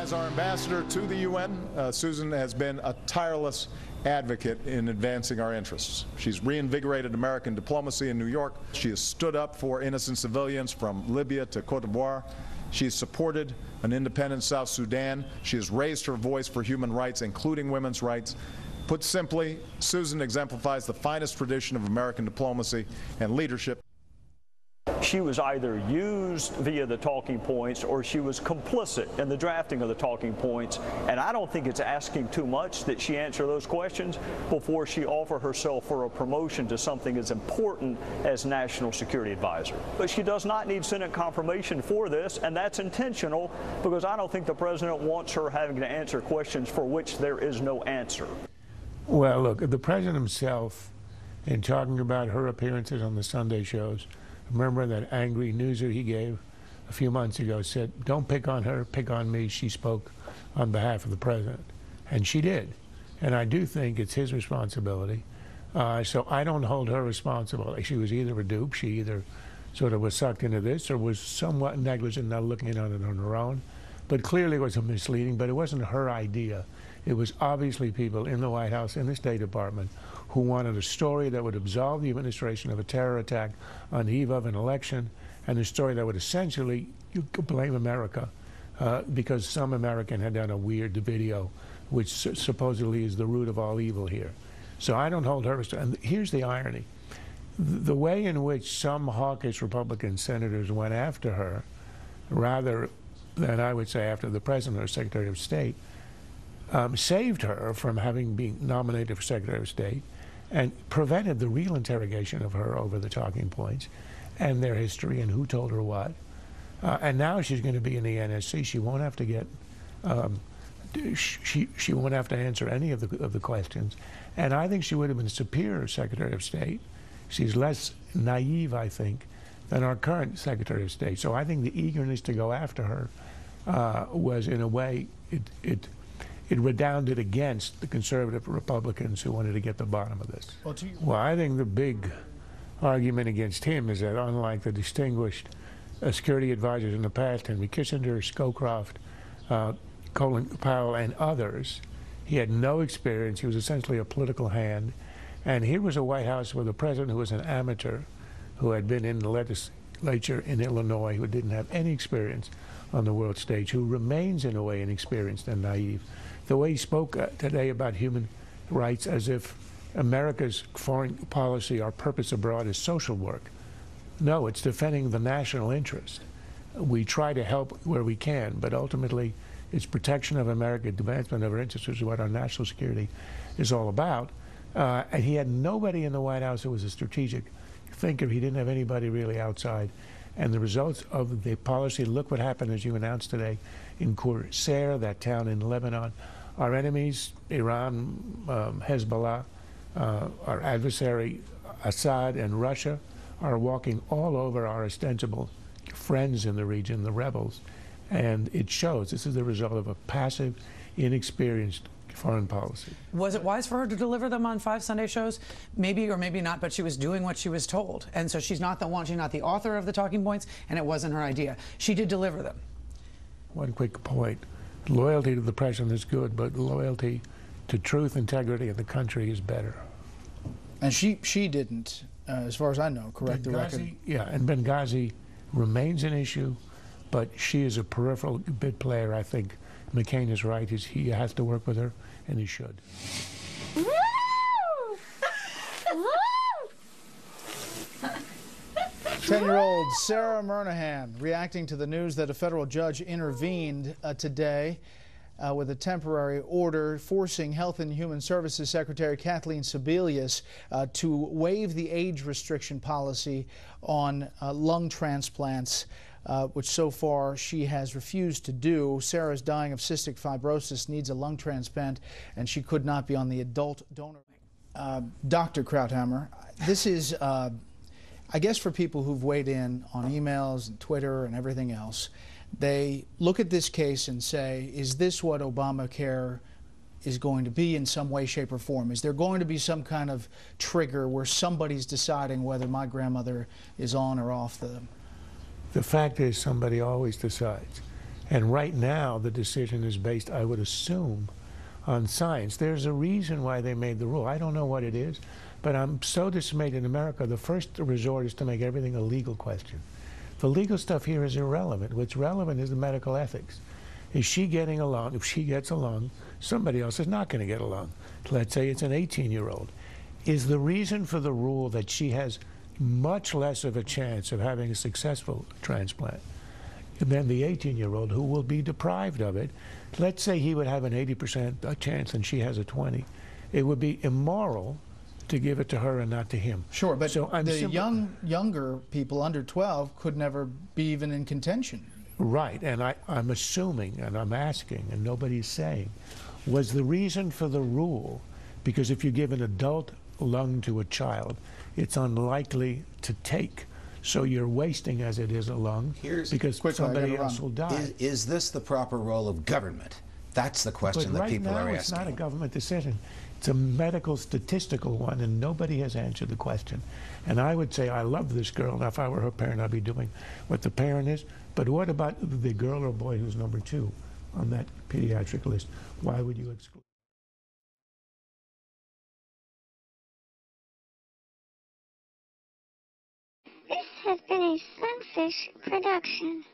As our ambassador to the UN, Susan has been a tireless advocate in advancing our interests. She's reinvigorated American diplomacy in New York. She has stood up for innocent civilians from Libya to Cote d'Ivoire. She has supported an independent South Sudan. She has raised her voice for human rights, including women's rights. Put simply, Susan exemplifies the finest tradition of American diplomacy and leadership. She was either used via the talking points or she was complicit in the drafting of the talking points. And I don't think it's asking too much that she answer those questions before she offer herself for a promotion to something as important as National Security Advisor. But she does not need Senate confirmation for this, and that's intentional because I don't think the President wants her having to answer questions for which there is no answer. Well, look, the President himself, in talking about her appearances on the Sunday shows, remember that angry newser he gave a few months ago, said, don't pick on her, pick on me. She spoke on behalf of the President. And she did. And I do think it's his responsibility. So I don't hold her responsible. She was either a dupe, she either sort of was sucked into this or was somewhat negligent, not looking at it on her own. But clearly it was misleading, but it wasn't her idea. It was obviously people in the White House, in the State Department, who wanted a story that would absolve the administration of a terror attack on the eve of an election, and a story that would essentially blame America because some American had done a weird video which supposedly is the root of all evil here. So I don't hold her. And here's the irony. The way in which some hawkish Republican senators went after her, rather than I would say after the President or Secretary of State, saved her from having been nominated for Secretary of State and prevented the real interrogation of her over the talking points and their history and who told her what. And now she's going to be in the NSC. She won't have to get, she won't have to answer any of the questions. And I think she would have been a superior Secretary of State. She's less naive, I think, than our current Secretary of State. So I think the eagerness to go after her was, in a way, it redounded against the conservative Republicans who wanted to get the bottom of this. Well, I think the big argument against him is that, unlike the distinguished security advisors in the past, Henry Kissinger, Scowcroft, Colin Powell, and others, he had no experience. He was essentially a political hand. And here was a White House with a president who was an amateur, who had been in the legislature in Illinois, who didn't have any experience on the world stage, who remains, in a way, inexperienced and naive. The way he spoke today about human rights as if America's foreign policy, our purpose abroad, is social work. No, it's defending the national interest. We try to help where we can, but ultimately it's protection of America, advancement of our interests, which is what our national security is all about. And he had nobody in the White House who was a strategic thinker. He didn't have anybody really outside. And the results of the policy, look what happened, as you announced today, in Qusayr, that town in Lebanon. Our enemies, Iran, Hezbollah, our adversary, Assad and Russia, are walking all over our ostensible friends in the region, the rebels. And it shows this is the result of a passive, inexperienced foreign policy. Was it wise for her to deliver them on 5 Sunday shows? Maybe or maybe not, but she was doing what she was told. And so she's not the one, she's not the author of the talking points, and it wasn't her idea. She did deliver them. One quick point. Loyalty to the president is good, but loyalty to truth, integrity, and the country is better. And she didn't, as far as I know, correct the record. Yeah, and Benghazi remains an issue, but she is a peripheral bit player. I think McCain is right. He has to work with her, and he should. 10-year-old Sarah Murnahan reacting to the news that a federal judge intervened today with a temporary order forcing Health and Human Services Secretary Kathleen Sebelius to waive the age restriction policy on lung transplants, which so far she has refused to do. Sarah is dying of cystic fibrosis, needs a lung transplant, and she could not be on the adult donor. Dr. Krauthammer, this is, I guess, for people who've weighed in on emails and Twitter and everything else, they look at this case and say, is this what Obamacare is going to be in some way, shape, or form? Is there going to be some kind of trigger where somebody's deciding whether my grandmother is on or off the... The fact is somebody always decides. And right now, the decision is based, I would assume, on science. There's a reason why they made the rule. I don't know what it is, but I'm so dismayed in America, the first resort is to make everything a legal question. The legal stuff here is irrelevant. What's relevant is the medical ethics. Is she getting along? If she gets along, somebody else is not going to get along. Let's say it's an 18-year-old. Is the reason for the rule that she has much less of a chance of having a successful transplant than the 18-year-old who will be deprived of it? Let's say he would have an 80% chance and she has a 20. It would be immoral to give it to her and not to him. Sure, but so the younger people under 12 could never be even in contention. Right, and I'm assuming, and I'm asking, and nobody's saying, was the reason for the rule, because if you give an adult lung to a child, it's unlikely to take, so you're wasting as it is a lung, because somebody else will die. Is this the proper role of government? That's the question that people are asking. But right now, it's not a government decision. It's a medical statistical one, and nobody has answered the question. And I would say, I love this girl, and if I were her parent, I'd be doing what the parent is. But what about the girl or boy who's number 2 on that pediatric list? Why would you exclude? This has been a Sunfish production.